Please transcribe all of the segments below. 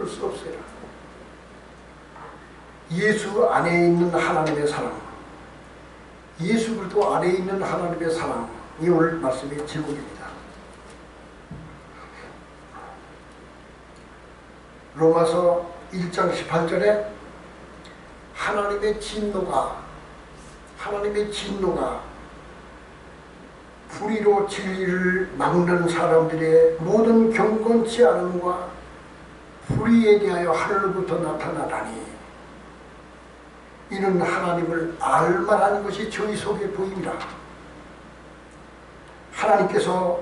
줄 수 없어요. 예수 안에 있는 하나님의 사랑, 예수 그리스도 안에 있는 하나님의 사랑이 오늘 말씀의 제목입니다. 로마서 1장 18절에 하나님의 진노가 불의로 진리를 막는 사람들의 모든 경건치 않음과 불의에 대하여 하늘로부터 나타나다니 이는 하나님을 알만한 것이 저희 속에 보입니다. 하나님께서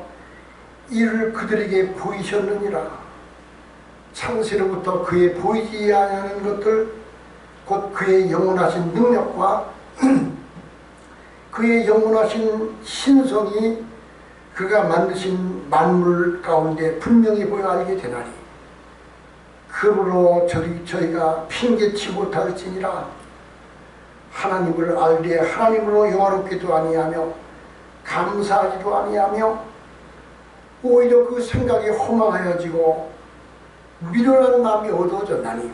이를 그들에게 보이셨느니라. 창세로부터 그의 보이지 아니하는 것들 곧 그의 영원하신 능력과 그의 영원하신 신성이 그가 만드신 만물 가운데 분명히 보여 알게 되나니 그러므로 저희가 핑계치 못할지니라. 하나님을 알되 하나님으로 영화롭기도 아니하며 감사하지도 아니하며 오히려 그 생각이 허망하여지고 미련한 마음이 어두워졌나니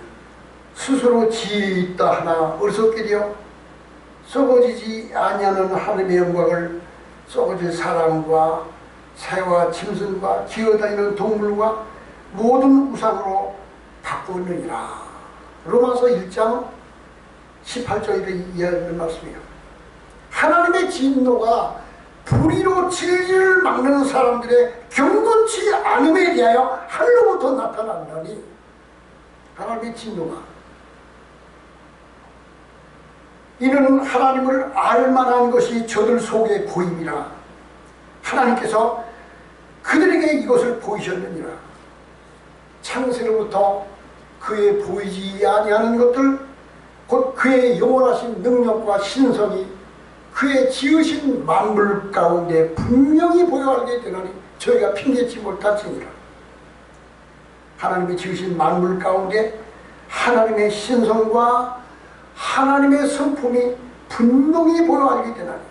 스스로 지혜 있다 하나 어리석게 되어 썩어지지 아니하는 하나님의 영광을 썩어질 사람과 새와 짐승과 기어다니는 동물과 모든 우상으로 바꾸느니라. 로마서 1장 18절에 이해하는 말씀이에요. 하나님의 진노가 불의로 진리를 막는 사람들의 경건치 않음에 대하여 하늘로부터 나타난다니, 하나님의 진노가 이는 하나님을 알만한 것이 저들 속에 보임이라. 하나님께서 그들에게 이것을 보이셨느니라. 창세로부터 그의 보이지 아니하는 것들 곧 그의 영원하신 능력과 신성이 그의 지으신 만물 가운데 분명히 보여 알게 되나니 저희가 핑계치 못할지니라. 하나님이 지으신 만물 가운데 하나님의 신성과 하나님의 성품이 분명히 보여 알게 되나니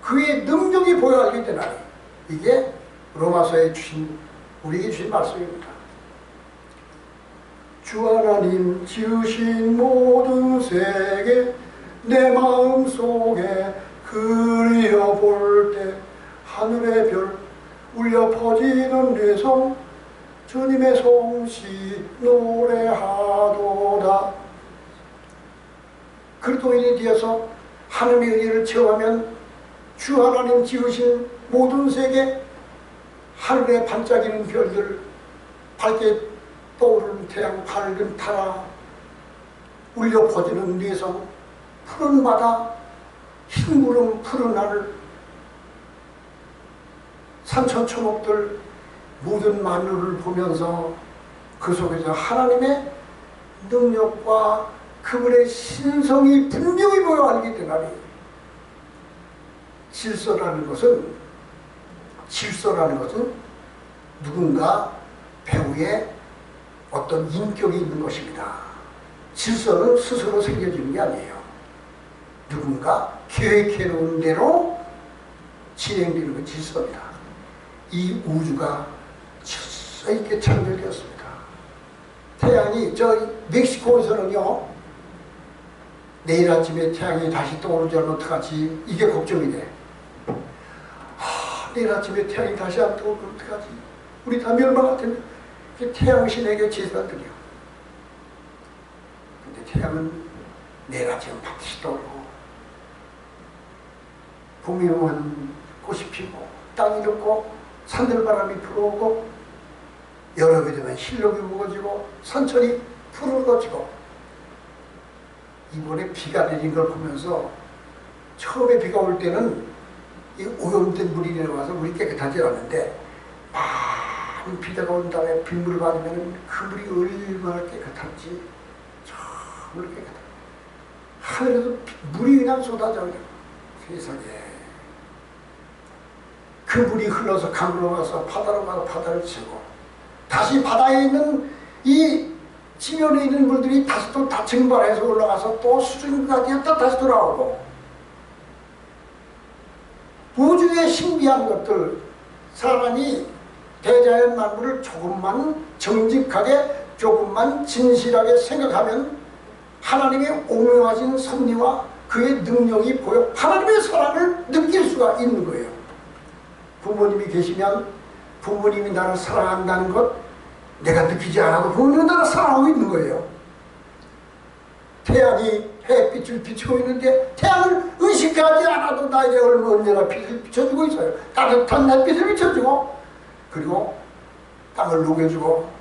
그의 능력이 보여 알게 되나니 이게 로마서에 우리에게 주신 말씀입니다. 주 하나님 지으신 모든 세계 내 마음속에 그려볼 때 하늘의 별 울려 퍼지는 뇌성 주님의 솜씨 노래하도다. 그리스도인에 대해서 하나님의 은혜를 체험하면 주 하나님 지으신 모든 세계 하늘에 반짝이는 별들 밝게 떠오르는 태양 밝은 타라 울려 퍼지는 뇌성 푸른 바다 흰 구름 푸른 하늘 산천초목들 모든 만물을 보면서 그 속에서 하나님의 능력과 그분의 신성이 분명히 보여 알게 되나니 질서라는 것은 누군가 배우의 어떤 인격이 있는 것입니다. 질서는 스스로 생겨지는 게 아니에요. 누군가 계획해놓은 대로 진행되는 건 질서입니다. 이 우주가 질서 있게 창조되었습니다. 태양이 저 멕시코에서는요 내일 아침에 태양이 다시 떠오르지 않으면 어떡하지? 이게 걱정이 돼. 내일 아침에 태양이 다시 안 떠오르면 어떡하지? 우리 다 멸망할 텐데. 태양신에게 제사드려. 근데 태양은 내일 아침에 다시 떠오르고 봄이 오면 꽃이 피고 땅이 녹고 산들바람이 불어오고 여름이 되면 실록이 무거워지고 산천이 푸르러지고 이번에 비가 내린 걸 보면서 처음에 비가 올 때는 이 오염된 물이 내려와서 물이 깨끗하지 않았는데 많은 비가 온 다음에 빗물을 받으면 그 물이 얼마나 깨끗한지 정말 깨끗하다. 하늘에서 물이 그냥 쏟아져요. 세상에. 그 물이 흘러서 강으로 가서 바다로 가서 바다를 치고 다시 바다에 있는 이 지면에 있는 물들이 다시 또 다 증발해서 올라가서 또 수중까지 또 다시 돌아오고 우주의 신비한 것들 사람이 대자연 만물을 조금만 정직하게 조금만 진실하게 생각하면 하나님의 오묘하신 섭리와 그의 능력이 보여 하나님의 사랑을 느낄 수가 있는 거예요. 부모님이 계시면 부모님이 나를 사랑한다는 것 내가 느끼지 않아도 부모님은 나를 사랑하고 있는 거예요. 태양이 햇빛을 비추고 있는데 태양을 의식하지 않아도 나에게 언제나 빛을 비춰주고 있어요. 따뜻한 햇빛을 비춰주고 그리고 땅을 녹여주고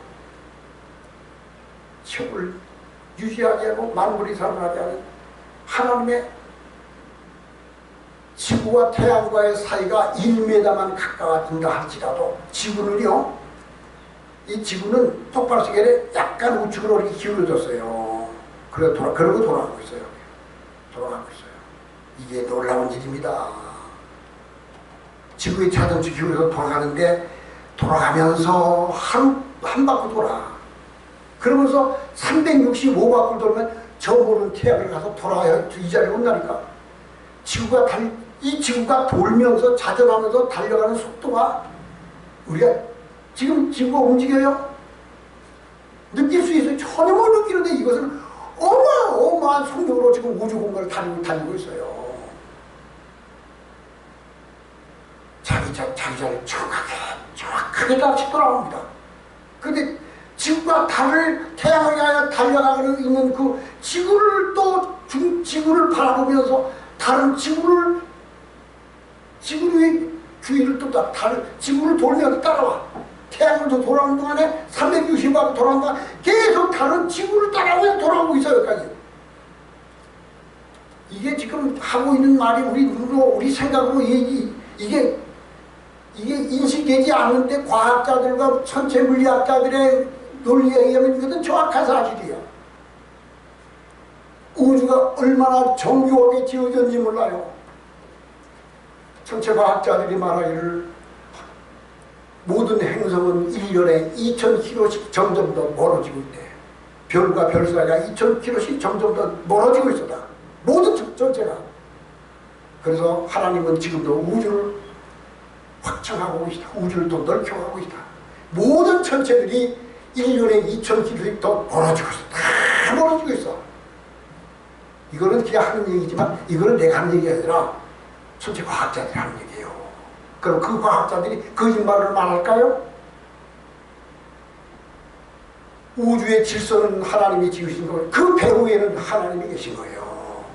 층을 유지하게 하고 만물이 살아나게 하는 하나님의 지구와 태양과의 사이가 1m만 가까워진다 할지라도 지구는요, 이 지구는 똑바로 시계에 약간 우측으로 이렇게 기울어졌어요. 그러고 돌아가고 있어요. 돌아가고 있어요. 이게 놀라운 일입니다. 지구의 자전축 기울어서 돌아가는데 돌아가면서 한 바퀴 돌아. 그러면서 365바퀴 돌면 저 모르는 태양을 가서 돌아야 이 자리에 온다니까. 이 지구가 돌면서 자전하면서 달려가는 속도가 우리가 지금 지구가 움직여요? 느낄 수 있어요. 전혀 못 느끼는데 이것은 어마어마한 속력으로 지금 우주 공간을 달리고 있어요. 자기 자리를 정확하게 다시 돌아옵니다. 그런데 지구가 태양을 향해 달려가고 있는 그 지구를 지구를 바라보면서 다른 지구의 주위를 또 다른 지구를 돌면서 따라와. 태양을 돌아오는 동안에 360만 돌아오는 동안 계속 다른 지구를 따라오면서 돌아오고 있어요. 여기까지. 이게 지금 하고 있는 말이 우리 눈으로 우리 생각으로 이게 인식되지 않는데 과학자들과 천체 물리학자들의 논리에 의하면 이것은 정확한 사실이에요. 우주가 얼마나 정교하게 지어졌는지 몰라요. 천체 과학자들이 말하기를 모든 행성은 1년에 2000km씩 점점 더 멀어지고 있대. 별과 별 사이가 2000km씩 점점 더 멀어지고 있어. 모든 전체가. 그래서 하나님은 지금도 우주를 확장하고 있다. 우주를 더 넓혀가고 있다. 모든 천체들이 1년에 2000km씩 더 멀어지고 있어. 다 멀어지고 있어. 이거는 그냥 하는 얘기지만 이거는 내가 하는 얘기가 아니라 천체 과학자들이 하는 얘기예요. 그럼 그 과학자들이 거짓말을 말할까요? 우주의 질서는 하나님이 지으신 거예요. 그 배후에는 하나님이 계신 거예요.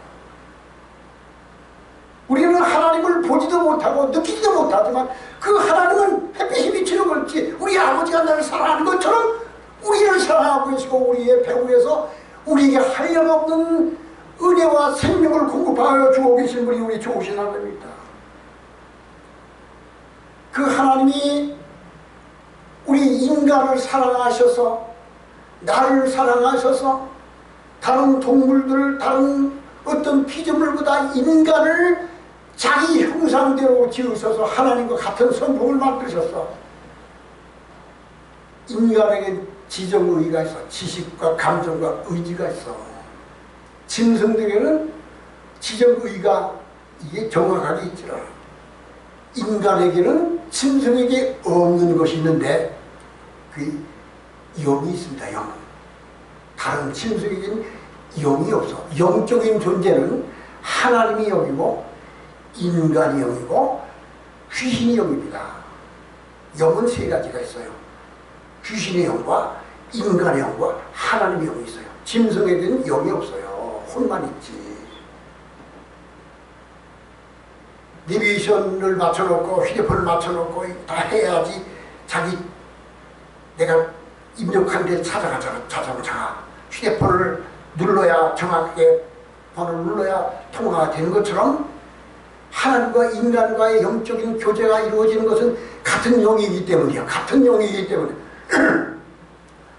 우리는 하나님을 보지도 못하고 느끼지도 못하지만 그 하나님은 햇빛이 비치는 걸지 우리 아버지가 나를 사랑하는 것처럼 우리를 사랑하고 계시고 우리의 배후에서 우리에게 한량없는 은혜와 생명을 공급하여 주고 계신 분이 우리 좋으신 하나님입니다. 그 하나님이 우리 인간을 사랑하셔서 나를 사랑하셔서 다른 동물들 다른 어떤 피조물보다 인간을 자기 형상대로 지으셔서 하나님과 같은 성품을 만드셨어. 인간에게 지정의가 있어. 지식과 감정과 의지가 있어. 짐승들에게는 지정의가 이게 정확하게 있지라. 인간에게는 짐승에게 없는 것이 있는데 그 영이 있습니다. 영. 다른 짐승에게는 영이 없어. 영적인 존재는 하나님이 영이고 인간이 영이고 귀신이 영입니다. 영은 세 가지가 있어요. 귀신의 영과 인간의 영과 하나님의 영이 있어요. 짐승에게는 영이 없어요. 혼만 있지. 내비게이션을 맞춰놓고 휴대폰을 맞춰놓고 다 해야지 내가 입력한 데 찾아보자. 휴대폰을 눌러야 정확하게 번호를 눌러야 통화가 되는 것처럼 하나님과 인간과의 영적인 교제가 이루어지는 것은 같은 영이기 때문이야. 같은 영이기 때문에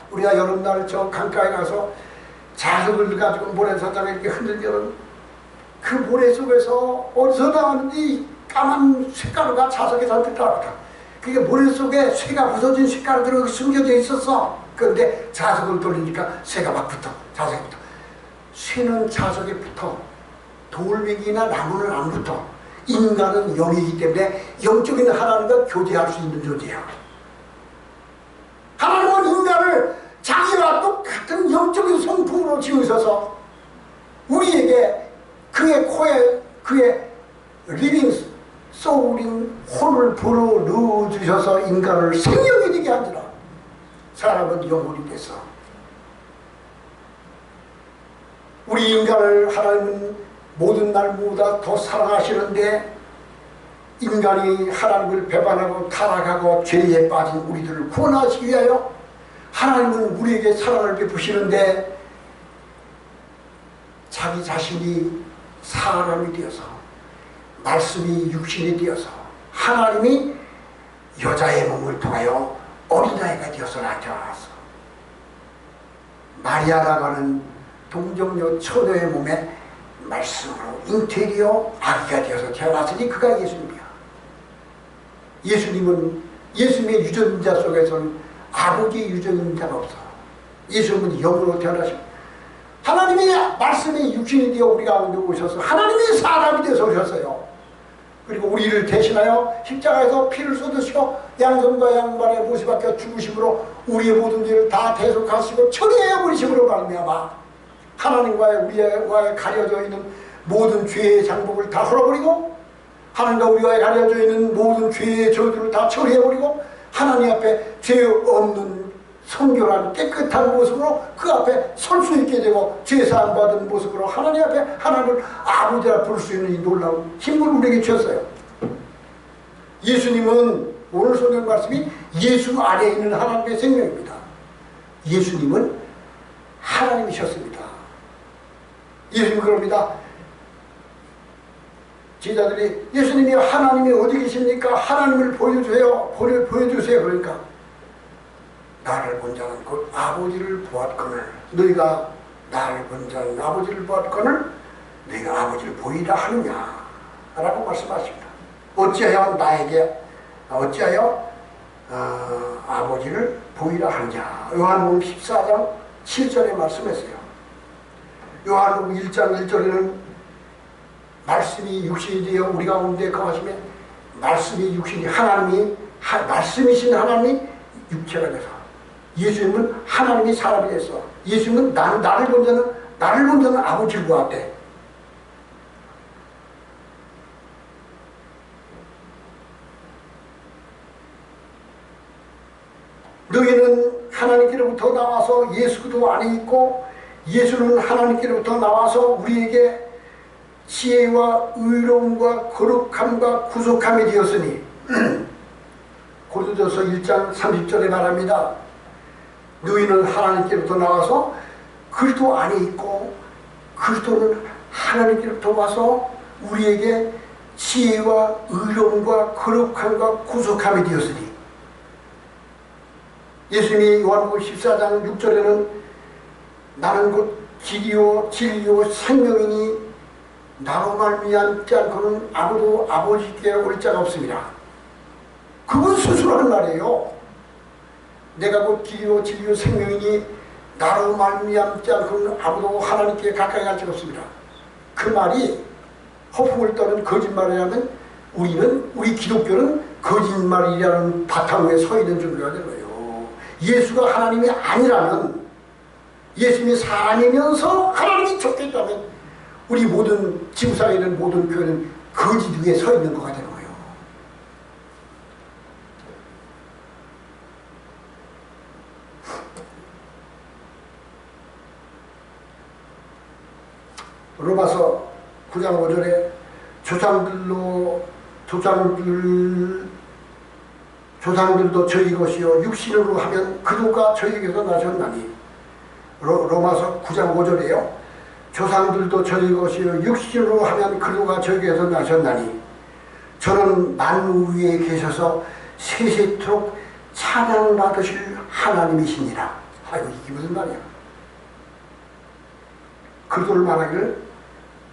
우리가 여름날 저 강가에 가서 자석을 가지고 모래사장에 이렇게 흔들면 그 모래 속에서 어디서 나왔는지 까만 쇳가루가 자석에 잔뜩 나왔다. 그게 모래 속에 쇠가 부서진 쇳가루들이 숨겨져 있었어. 그런데 자석을 돌리니까 쇠가 막 붙어. 자석에 붙어. 쇠는 자석에 붙어. 돌멩이나 나무는 안 붙어. 인간은 영이기 때문에 영적인 하나님과 교제할 수 있는 존재야. 하나님은 인간을 자기와 손으로 지으셔서 우리에게 그의 코에 그의 리빙 소울인 혼을 불어 넣어주셔서 인간을 생명이 되게 하더라. 사람은 영혼이 돼서. 우리 인간을 하나님은 모든 날보다 더 사랑하시는데 인간이 하나님을 배반하고 타락하고 죄에 빠진 우리들을 구원하시기 위하여 하나님은 우리에게 사랑을 베푸시는데 자기 자신이 사람이 되어서 말씀이 육신이 되어서 하나님이 여자의 몸을 통하여 어린아이가 되어서 나타났어. 마리아라고 하는 동정녀 처녀의 몸에 말씀으로 잉태되어 아기가 되어서 태어났으니 그가 예수님이야. 예수님은 예수님의 유전자 속에서는 아버지의 유전자가 없어. 예수님은 영으로 태어나시고 하나님의 말씀의 육신이 되어 우리 가운데 오셔서 하나님의 사람이 되어서 오셨어요. 그리고 우리를 대신하여 십자가에서 피를 쏟으시고 양손과 양발에 못이 박혀 죽으심으로 우리의 모든 죄를 다 대속하시고 처리해 버리심으로 말미암아 하나님과의 우리와의 가려져 있는 모든 죄의 장복을 다 헐어버리고 하나님과 우리와의 가려져 있는 모든 죄의 저주를 다 처리해버리고 하나님 앞에 죄 없는 성결한 깨끗한 모습으로 그 앞에 설 수 있게 되고 죄사함 받은 모습으로 하나님 앞에 하나님을 아버지라 부를 수 있는 이 놀라운 힘을 우리에게 주셨어요. 예수님은 오늘 성경 말씀이 예수 안에 있는 하나님의 생명입니다. 예수님은 하나님이셨습니다. 예수님 그럽니다. 제자들이 예수님이 하나님이 어디 계십니까? 하나님을 보여주세요. 보여주세요. 그러니까 나를 본 자는 곧 아버지를 보았거늘 너희가 나를 본 자는 아버지를 보았거늘 너희가 아버지를 보이라 하느냐 라고 말씀하십니다. 어찌하여 아버지를 보이라 하느냐. 요한복음 14장 7절에 말씀했어요. 요한복음 1장 1절에는 말씀이 육신이 되어 우리 가운데 거하시면 말씀이 육신이 말씀이신 하나님이 육체가 돼서 예수님은 하나님이 사람이 됐어. 예수님은 나를 본 자는 아버지를 보았대. 너희는 하나님께로부터 나와서 예수도 안에 있고 예수는 하나님께로부터 나와서 우리에게 지혜와 의로움과 거룩함과 구속함이 되었으니 고린도서 1장 30절에 말합니다. 너희는 하나님께로부터 나와서 그리스도 안에 있고 그리스도는 하나님께로부터 와서 우리에게 지혜와 의로움과 거룩함과 구속함이 되었으니 예수님이 요한복음 14장 6절에는 나는 곧 길이요 진리요 생명이니 나로 말미암지 않고는 아무도 아버지께 올 자가 없습니다. 그분 스스로 하는 말이에요. 내가 곧 길이요 진리요 생명이니 나로 말미암지 않고는 아무도 하나님께 가까이 갈 자가 없습니다. 그 말이 허풍을 떠는 거짓말이라면 우리 기독교는 거짓말이라는 바탕 위에 서 있는 종교가 되는 거예요. 예수가 하나님이 아니라면 예수님이 사람이면서 하나님이 적겠다면 우리 모든 지구상에 있는 모든 교회는 거짓 위에 서 있는 거가 되는 거예요. 로마서 9장 5절에 조상들도 저희 것이요 육신으로 하면 그도가 저희에게서 나셨나니. 로마서 9장 5절에요. 조상들도 저희 것이요 육신으로 하면 그도가 저희에게서 나셨나니 저는 만물 위에 계셔서 세세토록 찬양받으실 하나님이시니라. 아이고 이게 무슨 말이야. 그도를 말하기를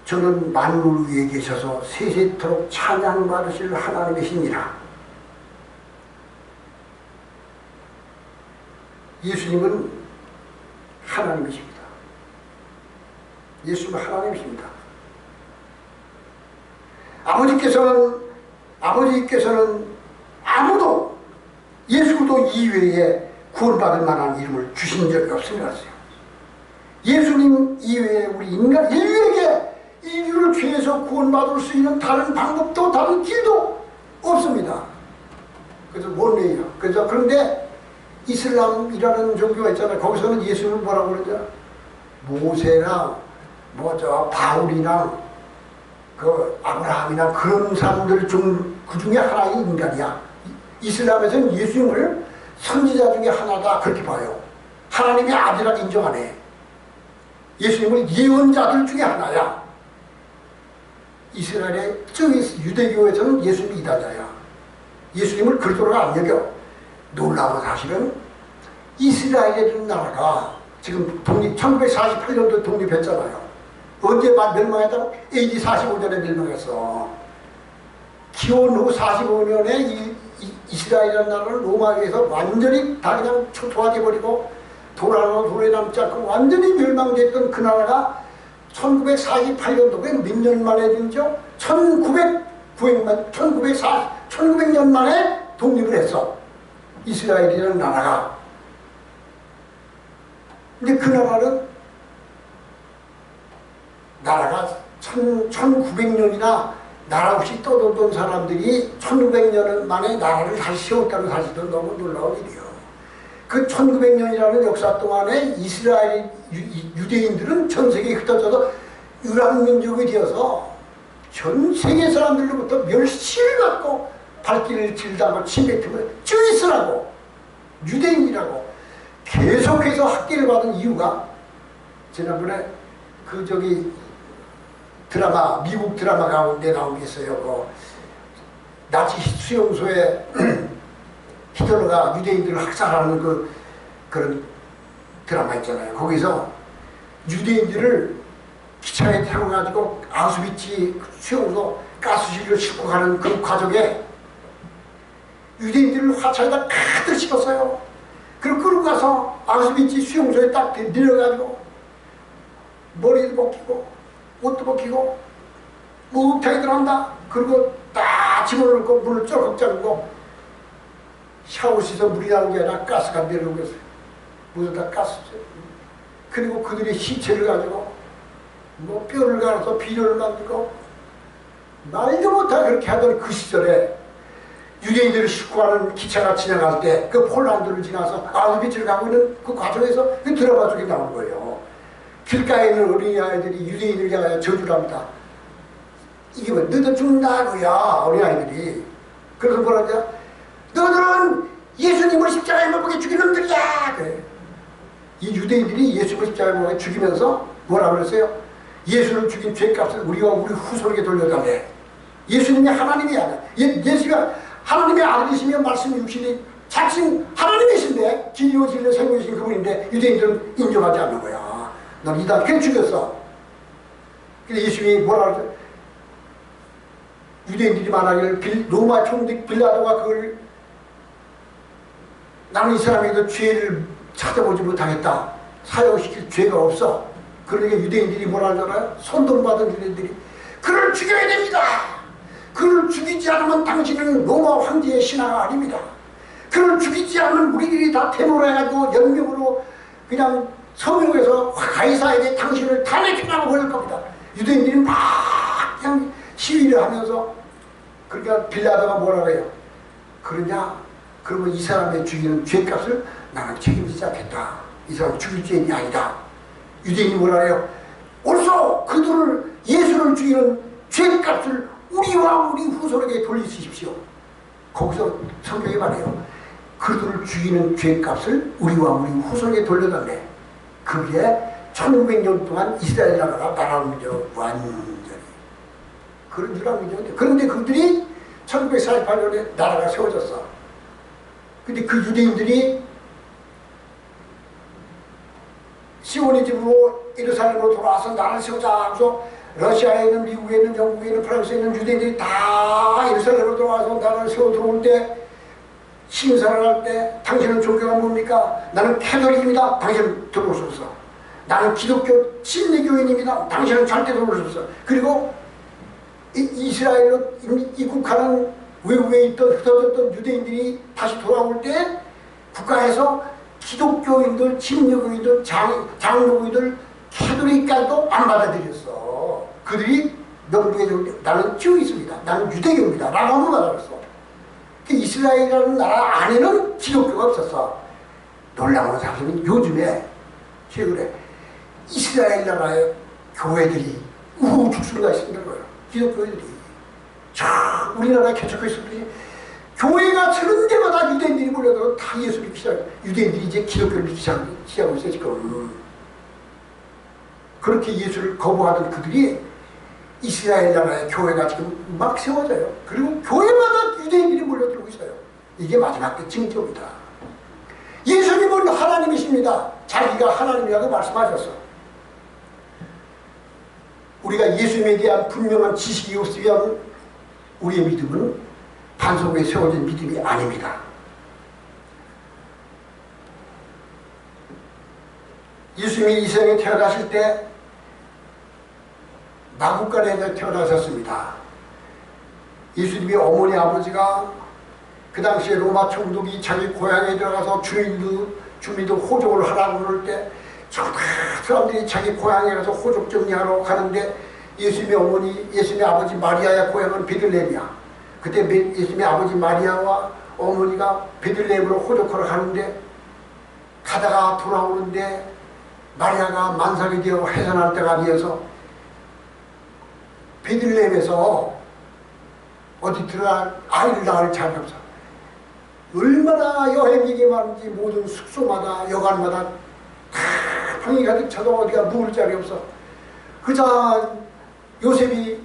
저는 만물 위에 계셔서 세세토록 찬양받으실 하나님이시니라. 예수님은 하나님이십니다. 예수님은 하나님이십니다. 아버지께서는 아무도 예수 그리스도 이외에 구원받을 만한 이름을 주신 적이 없습니다. 예수님 이외에 우리 인간 인류에게 인류를 죄에서 구원받을 수 있는 다른 방법도 다른 길도 없습니다. 그래서 원래요. 그래서 그런데 이슬람이라는 종교가 있잖아요. 거기서는 예수님을 뭐라고 그러죠? 모세나 뭐 저 바울이나 그 아브라함이나 그런 사람들 중 그 중에 하나의 인간이야. 이슬람에서는 예수님을 선지자 중에 하나다 그렇게 봐요. 하나님의 아들이라고 인정 안 해. 예수님은 예언자들 중에 하나야. 이스라엘의 저기 유대교에서는 예수님이 이단자야. 예수님을 그리스도로 안 여겨. 놀라운 사실은 이스라엘이라는 나라가 지금 1948년도 독립했잖아요. 언제 멸망했다고? AD 45년에 멸망했어. 기원 후 45년에 이스라엘이라는 나라를 로마에서 완전히 다 그냥 초토화돼버리고 도라노 도에 남지 않고 완전히 멸망됐던 그 나라가 1948년도 몇 년 만에 되죠? 1900년 만에 독립을 했어. 이스라엘이라는 나라가. 근데 그 나라가 1900년이나 나라 없이 떠돌던 사람들이 1900년 만에 나라를 다시 세웠다는 사실은 너무 놀라운 일이에요. 그 1900년이라는 역사 동안에 이스라엘 유대인들은 전 세계에 흩어져서 유랑민족이 되어서 전 세계 사람들로부터 멸시를 받고 발길을 질다고 침뱉음을 쭈이스라고 유대인이라고 계속해서 학계를 받은 이유가 지난번에 그 저기 드라마 미국 드라마 가운데 나온 게 있어요. 그 나치 수용소에 히틀러가 유대인들을 학살하는 그런 드라마 있잖아요. 거기서 유대인들을 기차에 태워가지고 아우슈비츠 수용소 가스실로 싣고 가는 그 과정에 유대인들을 화차에다 가득 싣었어요. 그리고 끌고 가서 아우슈비츠 수용소에 딱 내려가지고 머리도 벗기고 옷도 벗기고 목욕탕에 들어간다. 그리고 딱 집어넣고 물을 쫄깍 잠그고 샤워실에서 물이 나오는 게 아니라 가스가 내려오고 있어요. 무슨 다 가스죠. 그리고 그들의 시체를 가지고 뭐 뼈를 갈아서 비료를 만들고 말도 못하게 그렇게 하던 그 시절에 유대인들을 싣고 가는 기차가 지나갈 때 그 폴란드를 지나서 아우슈비츠를 가고 있는 그 과정에서 그 드라마 속에 나온 거예요. 길가에 있는 어린아이들이 유대인을 향하여 저주를 합니다. 이게 뭐 너도 죽는다고야 어린아이들이. 그래서 뭐라 하냐, 너들은 예수님을 십자가에 못 박아 죽인 놈들이야. 그래. 이 유대인들이 예수님을 십자가에 못 박아 죽이면서 뭐라 그랬어요? 예수를 죽인 죄값을 우리와 우리 후손에게 돌려달래. 예수님이 하나님이야. 예수가 하나님의 아들이시며 말씀 육신이 자칭 하나님이신데 진리와 진리의 생명이신 그분인데 유대인들은 인정하지 않는 거야. 넌 이단 그냥 죽였어. 근데 예수님이 뭐라 그러죠? 유대인들이 말하기를 로마 총독 빌라도가 그걸 나는 이 사람에게도 죄를 찾아보지 못하겠다. 사형시킬 죄가 없어. 그러니까 유대인들이 뭐라 하잖아요? 선동받은 유대인들이 그를 죽여야 됩니다. 그를 죽이지 않으면 당신은 로마 황제의 신하가 아닙니다. 그를 죽이지 않으면 우리들이 다 테러해가지고 연명으로 그냥 서명해서 가이사에게 당신을 탄핵해라고 그럴 겁니다. 유대인들이 막 그냥 시위를 하면서 그러니까 빌라도가 뭐라고 해요? 그러냐? 그러면 이 사람의 죽이는 죄값을 나는 책임지지 않겠다. 이 사람 죽일 죄인이 아니다. 유대인이 뭐라 해요? 옳소! 그들을 예수를 죽이는 죄값을 우리와 우리 후손에게 돌리십시오. 거기서 성경이 말해요. 그들을 죽이는 죄값을 우리와 우리 후손에게 돌려달래. 그게 1900년 동안 이스라엘 나라가 나라민족 완전히 그런 유랑민족인데, 그런데 그들이 1948년에 나라가 세워졌어. 근데 그 유대인들이 시오니즘으로 예루살렘으로 돌아와서 나라를 세우자 하면서 러시아에 있는, 미국에 있는, 영국에 있는, 프랑스에 있는 유대인들이 다 예루살렘으로 돌아와서 나라를 세워 들어올 때, 신사를 할 때 당신은 종교가 뭡니까? 나는 캐톨릭입니다. 당신은 들어올 수 없어. 나는 기독교 침례교인입니다. 당신은 절대 들어올 수 없어. 그리고 이스라엘로 입국하는 외국에 있던 흩어졌던 유대인들이 다시 돌아올 때 국가에서 기독교인들, 침례교인들, 장로교인들 캐톨릭까지도 안 받아들였어. 그들이 명분에 나는 쭉 있습니다. 나는 유대교입니다. 라고 하는 말을 했어. 그 이스라엘이라는 나라 안에는 기독교가 없었어. 놀라운 사실은 요즘에 최근에 이스라엘 나라의 교회들이 우후죽순가 있습니다. 기독교회들이. 자, 우리나라 개척교회들이 교회가 서는 데마다 유대인들이 몰려들어 다 예수를 믿기 시작해. 유대인들이 이제 기독교를 믿기 시작하고 있어요, 지금. 그렇게 예수를 거부하던 그들이 이스라엘 나라의 교회가 지금 막 세워져요. 그리고 교회마다 유대인들이 몰려들고 있어요. 이게 마지막 때 징조입니다. 예수님은 하나님이십니다. 자기가 하나님이라고 말씀하셨어. 우리가 예수님에 대한 분명한 지식이 없으면 우리의 믿음은 반석 위에 세워진 믿음이 아닙니다. 예수님이 이 세상에 태어나실 때 마구간에 태어나셨습니다. 예수님의 어머니 아버지가 그 당시에 로마 총독이 자기 고향에 들어가서 주민들 호적을 하라고 그럴 때 사람들이 자기 고향에 가서 호적 정리하러 가는데 예수님의 어머니, 예수님의 아버지 마리아의 고향은 베들레헴이야. 그때 예수님의 아버지 마리아와 어머니가 베들레헴으로 호적하러 가는데 가다가 돌아오는데 마리아가 만삭이 되어 해산할 때가 되어서 베들레헴에서 어디 들어가 아이를 낳을 자리가 없어. 얼마나 여행객이 많은지 모든 숙소마다 여관마다 다 방이 가득 차도 어디가 묵을 자리 없어. 그자 요셉이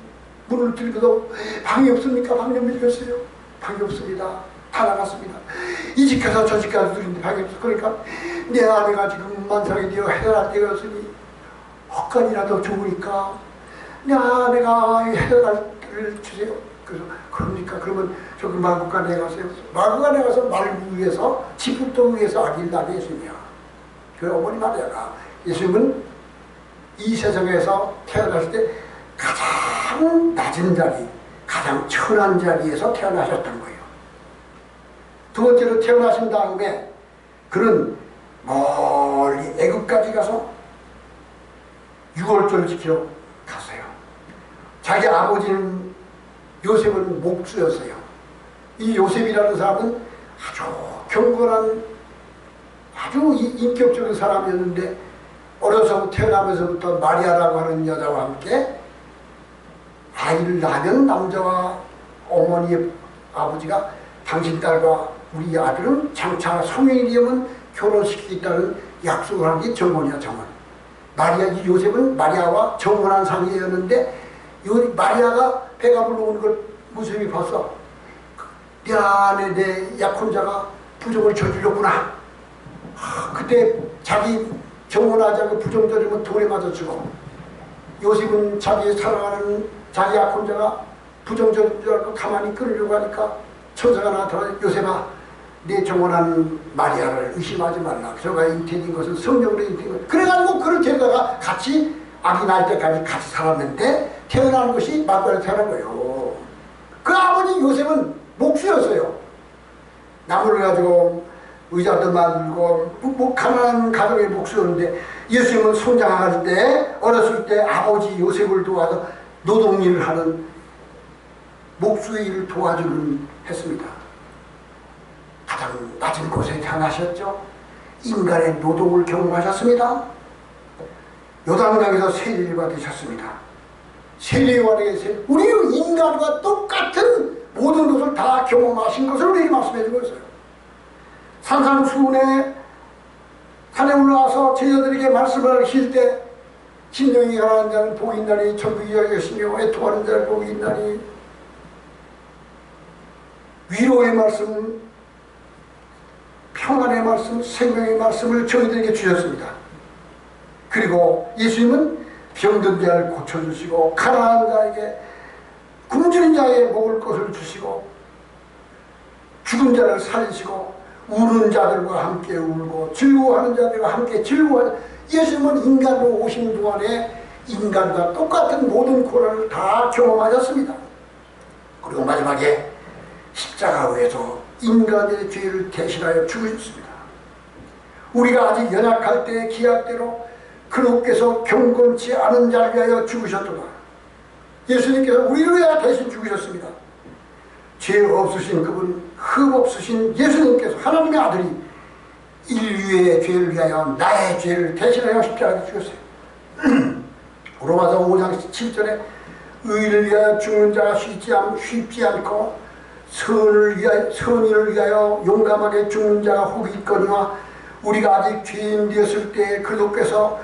문을 들고도 방이 없습니까? 방 좀 빌렸어요. 방이 없습니다. 다 나갔습니다. 이 집 가서 저 집 가서 들는데 방이 없어. 그러니까 내 아내가 지금 만삭이 되어 해산할 때가 없으니 헛간이라도 좋으니까 내 아내가 해산할 때를 주세요. 그래서 그럽니까? 그러면 저기 마구간에 가세요. 마구간에 가서 말구 위에서 지붕도 위에서 아기를 낳은 예수님이야. 그 어머니 마리아가 예수님은 이 세상에서 태어났을 때 가장 낮은 자리, 가장 천한 자리에서 태어나셨던 거예요. 두 번째로 태어나신 다음에 그는 멀리 애굽까지 가서 유월절을 지키러 갔어요. 자기 아버지는 요셉은 목수였어요. 이 요셉이라는 사람은 아주 경건한 아주 인격적인 사람이었는데 어려서 태어나면서부터 마리아라고 하는 여자와 함께 아이를 낳으면 남자와 어머니의 아버지가 당신 딸과 우리 아들은 장차 성인이 되면 결혼시키겠다는 약속을 한 게 정원이야, 정원. 이 요셉은 마리아와 정원한 사이였는데 마리아가 배가 불러오는 걸 모습이 봤어. 내 안에 내 약혼자가 부정을 저질렀구나. 그때 자기 정혼하자고 부정 저지르면 돌에 맞아 죽어. 요셉은 자기 사랑하는 자기 약혼자가 부정 저지르고 가만히 끌으려고 하니까 천사가 나타나 요셉아, 내 정혼한 마리아를 의심하지 말라. 저가 잉태된 것은 성령으로 잉태된 것. 그래가지고 그를 데려다가 같이 아기 낳을 때까지 같이 살았는데 태어나는 것이 막걸리 태어난 거예요. 그 아버지 요셉은 목수였어요. 나무를 가지고 의자도 만들고 가난한 가정의 목수였는데 예수님은 성장할 때 어렸을 때 아버지 요셉을 도와서 노동일을 하는 목수의 일을 도와주는 했습니다. 가장 낮은 곳에 태어나셨죠. 인간의 노동을 경험하셨습니다. 요단강에서 세례를 받으셨습니다. 세례요한에게 우리 인간과 똑같은 모든 것을 다 경험하신 것을 우리에게 말씀해 주고 있어요. 산산수훈에 산에 올라와서 제자들에게 말씀을 하실 때 심령이 가난한 자는 복이 있나니 천국이 여기시며 애통하는 자는 복이 있나니 위로의 말씀, 평안의 말씀, 생명의 말씀을 저희들에게 주셨습니다. 그리고 예수님은 병든 자를 고쳐주시고 가난한 자에게 굶주린 자에게 먹을 것을 주시고 죽은 자를 살리시고 우는 자들과 함께 울고 즐거워하는 자들과 함께 즐거워하는 예수님은 인간으로 오신 동안에 인간과 똑같은 모든 고난을 다 경험하셨습니다. 그리고 마지막에 십자가 위에서 인간의 죄를 대신하여 죽으셨습니다. 우리가 아직 연약할 때 기약대로 그로께서 경건치 않은 자를 위하여 죽으셨도다. 예수님께서 우리를 위하여 대신 죽으셨습니다. 죄 없으신 그분, 흠 없으신 예수님께서, 하나님의 아들이 인류의 죄를 위하여 나의 죄를 대신하여 십자가에 죽었어요. 로마서 5장 7절에 의를 위하여 죽는 자가 쉽지 않고 선의를 위하여 용감하게 죽는 자가 혹 있거니와 우리가 아직 죄인 되었을 때 그리스도께서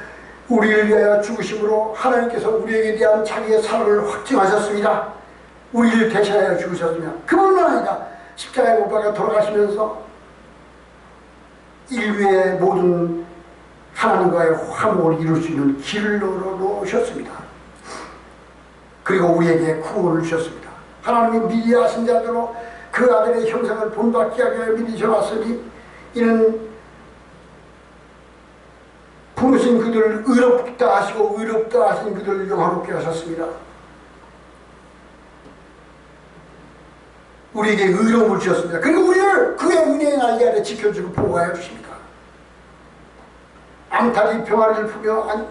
우리를 위하여 죽으심으로 하나님께서 우리에게 대한 자기의 사랑을 확증하셨습니다. 우리를 대신하여 죽으셨으며, 그뿐만 아니라 십자가에 못 박아 돌아가시면서 인류의 모든 하나님과의 화목을 이룰 수 있는 길을 열어놓으셨습니다. 그리고 우리에게 구원을 주셨습니다. 하나님이 미리 하신 자대로 그 아들의 형상을 본받게 하기 위하여 믿으셔왔으니 이는 부르신 그들을 의롭다 하시고 의롭다 하신 그들을 영화롭게 하셨습니다. 우리에게 의로움을 주셨습니다. 그리고 우리를 그의 은혜의 날개 아래 지켜주고 보호하여 주십니다. 암탉이 병아리를 품며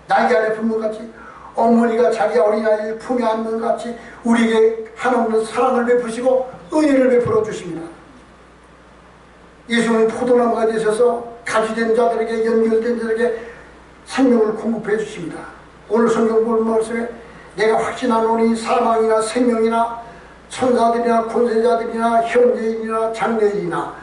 날개 아래 품는 같이, 어머니가 자기 어린아이를 품에 안는 같이 우리에게 한없는 사랑을 베푸시고 은혜를 베풀어 주십니다. 예수는 포도나무가 되셔서 가지된 자들에게, 연결된 자들에게 생명을 공급해 주십니다. 오늘 성경 본 말씀에 내가 확신하노니 사망이나 생명이나 천사들이나 권세자들이나 현재인이나 장래인이나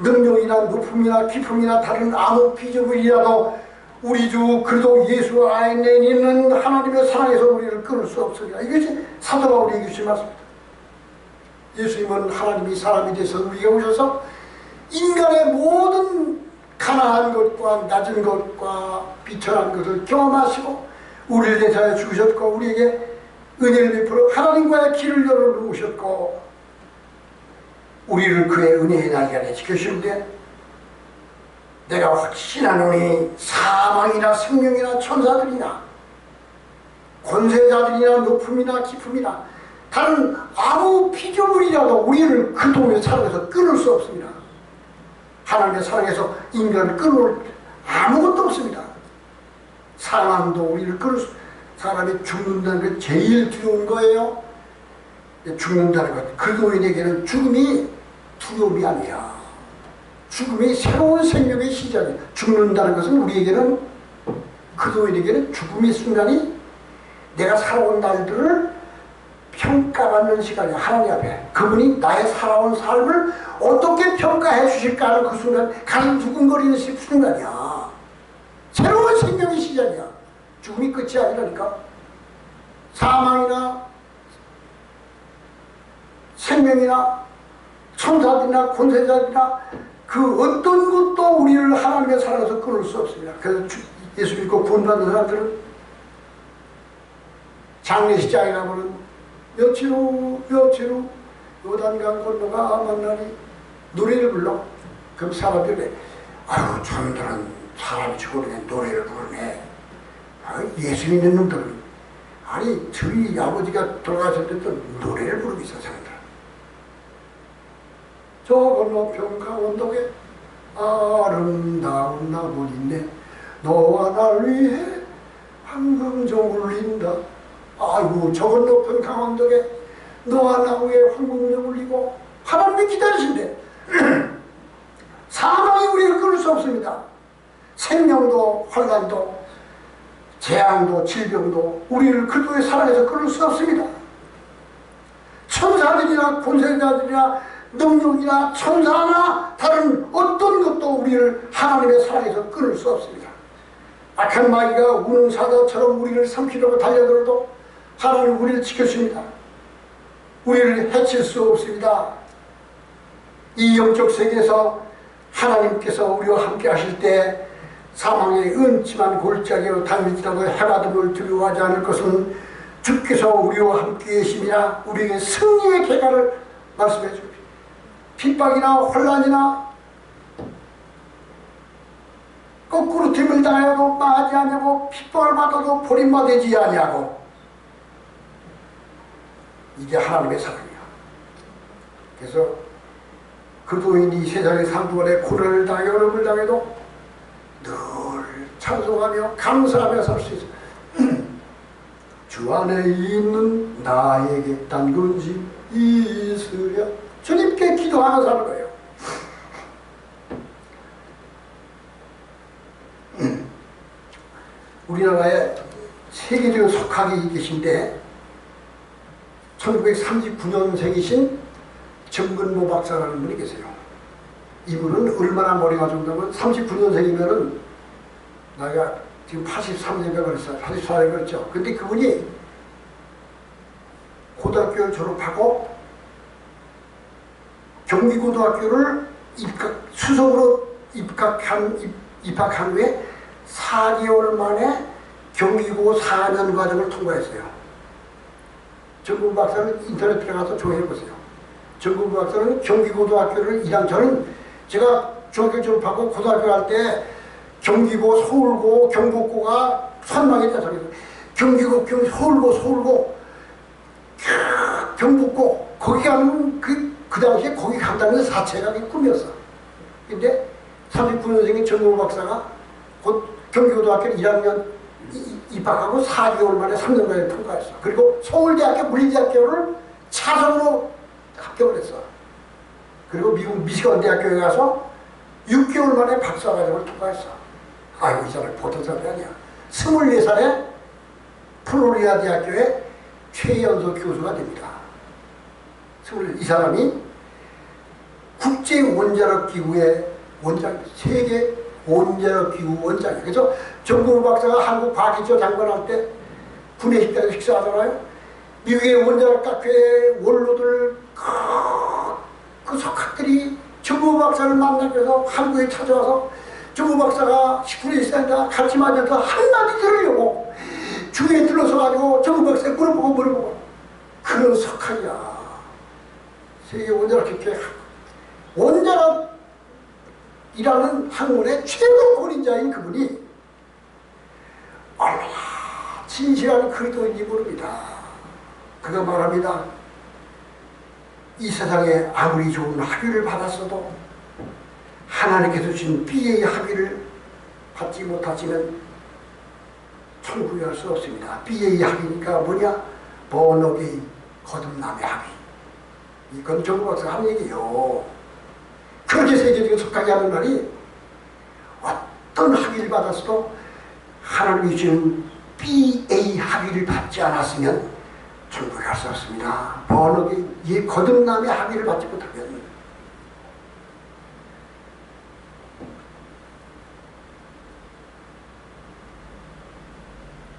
능력이나 높음이나 깊음이나 다른 아무 피조물이라도 우리 주 그리스도 예수 안에 있는 하나님의 사랑에서 우리를 끊을 수 없습니다. 이것이 사도 바울이 주신 말씀입니다. 예수님은 하나님이 사람이 되셔서 우리에게 오셔서 인간의 모든 가난한 것과 낮은 것과 비천한 것을 경험하시고 우리를 대하여 죽으셨고 우리에게 은혜를 베풀어 하나님과의 길을 열어놓으셨고 우리를 그의 은혜의 날개 아래 지켜주시는데, 내가 확신하노니 사망이나 생명이나 천사들이나 권세자들이나 높음이나 깊음이나 다른 아무 피조물이라도 우리를 그동안의 사랑에서 끊을 수 없습니다. 하나님의 사랑에서 인간을 끊을 아무것도 없습니다. 사망도 우리를 끊을 수, 사람이 죽는다는 게 제일 두려운 거예요. 죽는다는 것, 그리스도인에게는 죽음이 두려움이 아니야. 죽음이 새로운 생명의 시작이야. 죽는다는 것은 우리에게는, 그리스도인에게는 죽음의 순간이 내가 살아온 날들을 평가받는 시간이야. 하나님 앞에 그분이 나의 살아온 삶을 어떻게 평가해 주실까 하는 그 순간, 가슴 두근거리는 순간이야. 새로운 생명의 시작이야. 죽음이 끝이 아니라니까. 사망이나 생명이나 천사들이나 권세자들이나 그 어떤 것도 우리를 하나님의 사랑에서 끊을 수 없습니다. 그래서 예수 믿고 구원받는 사람들은 장례식장에 가면은 며칠 후 요단강 건너가 만나니 노래를 불러. 그럼 사람들이 아유 저놈들은 사람이 죽으면 노래를 부르네. 아유 예수 믿는 놈들은, 아니 저희 아버지가 돌아가셨는데 노래를 부르고 있어 사람들. 저 건너편 강원도에 아름다운 나무가 있네. 너와 날 위해 황금종 울린다. 아이고 저 건너편 강원도에 너와 나 위해 황금종 울리고 하나님이 기다리신대. 사망이 우리를 끊을 수 없습니다. 생명도 환난도 재앙도 질병도 우리를 그리스도의 사랑에서 끊을 수 없습니다. 천사들이나 권세자들이나 능력이나 천사나 다른 어떤 것도 우리를 하나님의 사랑에서 끊을 수 없습니다. 악한 마귀가 우는 사자처럼 우리를 삼키려고 달려들어도 하나님 우리를 지켜줍니다. 우리를 해칠 수 없습니다. 이 영적 세계에서 하나님께서 우리와 함께 하실 때 사망의 은침한 골짜기로 다닐지라도 해받음을 두려워하지 않을 것은 주께서 우리와 함께 계심이라. 우리에게 승리의 계가를 말씀해 주십시오. 핍박이나 혼란이나 거꾸로 됨을 당하여도 망하지 아니하고 핍박을 받아도 버림받지 아니하고, 이게 하나님의 사랑이야. 그래서 그리스도인이 세상의 상두간에 고난을 당해 어려움을 당해도 늘 찬송하며 감사하며 살 수 있어요. 주 안에 있는 나에게 딴 근심 있으랴. 주님께 기도하며 사는 거예요. 우리나라에 세계적인 석학이 계신데 1939년생이신 정근모 박사라는 분이 계세요. 이분은 얼마나 머리가 좋다면 39년생이면은 나이가 지금 83년인가 그랬어요. 84년 그랬죠. 근데 그분이 고등학교를 졸업하고 경기고등학교를 수석으로 입학한 후에 4개월 만에 경기고 4년 과정을 통과했어요. 정근 박사는 인터넷 들어가서 조회해보세요. 정근 박사는 경기고등학교를 1학 저는 제가 중학교 졸업하고 고등학교 갈 때 경기고, 서울고, 경북고가 선망했다 소리예요. 경기고, 서울고, 경북고, 거기 가면 그 당시에 거기 간다는 자체가 꿈이었어. 근데 39년생인 정근 박사가 곧 경기고등학교 1학년 입학하고 4개월 만에 3년간을 통과했어. 그리고 서울대학교 물리대학교를 차선으로 합격을 했어. 그리고 미국 미시건 대학교에 가서 6개월 만에 박사과정을 통과했어. 아이고, 이 사람이 보통 사람이 아니야. 24살에 플로리다 대학교의 최연소 교수가 됩니다. 이 사람이 국제원자력기구의 원장, 세계 원자력기구 원장이에요. 그래서 정근 박사가 한국 과기조 장관할 때 구내식당에서 식사하잖아요. 미국의 원자력학회의 원로들 그 석학들이 정근 박사를 만나기 위해서 한국에 찾아와서 정근 박사가 10분의 1세니까 가르치면서 한마디 들으려고 주위에 들러서가지고 정근 박사에 물어보고 그런 석학이야. 세계 원자력학회 원자력이라는 학문의 최고 권위자인 그분이 얼마나 진실한 그리스도인지 모릅니다. 그가 말합니다. 이 세상에 아무리 좋은 학위를 받았어도 하나님께서 주신 BA 학위를 받지 못하시면 천국에 갈 수 없습니다. BA 학위니까 뭐냐? 번업이 거듭남의 학위. 이건 정근 박사가 한 얘기예요. 그렇게 세계적인 석학이 하는 말이 어떤 학위를 받았어도 하나님이 주는 BA 학위를 받지 않았으면 천국에 갈 수 없습니다. 번업이 이 거듭남의 학위를 받지 못하면.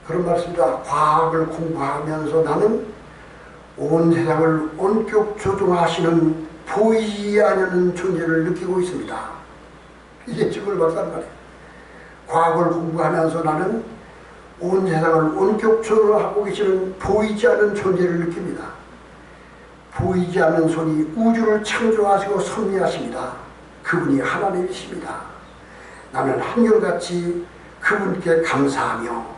그런 말씀입니다. 과학을 공부하면서 나는 온 세상을 원격 조종하시는 보이지 않는 존재를 느끼고 있습니다. 이게 정근 박사는 말이에요. 과학을 공부하면서 나는 온 세상을 원격 조종하고 계시는 보이지 않는 존재를 느낍니다. 보이지 않는 손이 우주를 창조하시고 섭리하십니다. 그분이 하나님이십니다. 나는 한결같이 그분께 감사하며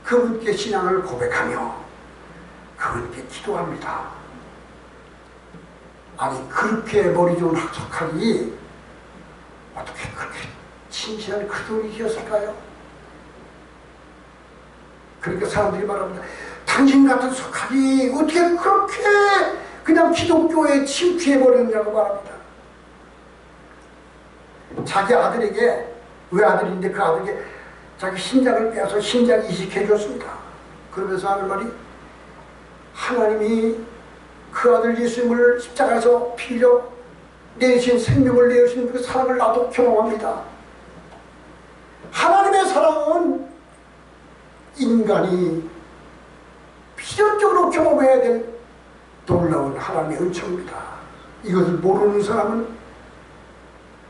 그분께 신앙을 고백하며 그분께 기도합니다. 아니, 그렇게 머리 좋은 석학이 어떻게 그렇게 진실한 그리스도인이셨을까요? 그러니까 사람들이 말합니다. 당신 같은 석학이 어떻게 그렇게 그냥 기독교에 침투해버렸냐고 말합니다. 자기 아들에게, 왜 아들인데 그 아들에게 자기 심장을 빼서 심장 이식해 줬습니다. 그러면서 하는 말이 하나님이 그 아들 예수님을 십자가에서 피려 내신 생명을 내신 그 사랑을 나도 경험합니다. 하나님의 사랑은 인간이 필연적으로 경험해야 될 놀라운 하나님의 은총입니다. 이것을 모르는 사람은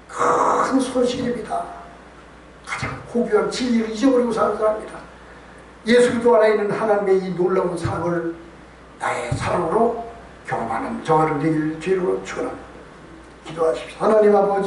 큰 손실입니다. 가장 고귀한 진리를 잊어버리고 사는 사람입니다. 예수 그리스도 안에 있는 하나님의 이 놀라운 사랑을 나의 사랑으로 경험하는 저를 내길 죄로 축원합니다. 기도하십시오. 하나님 아버지,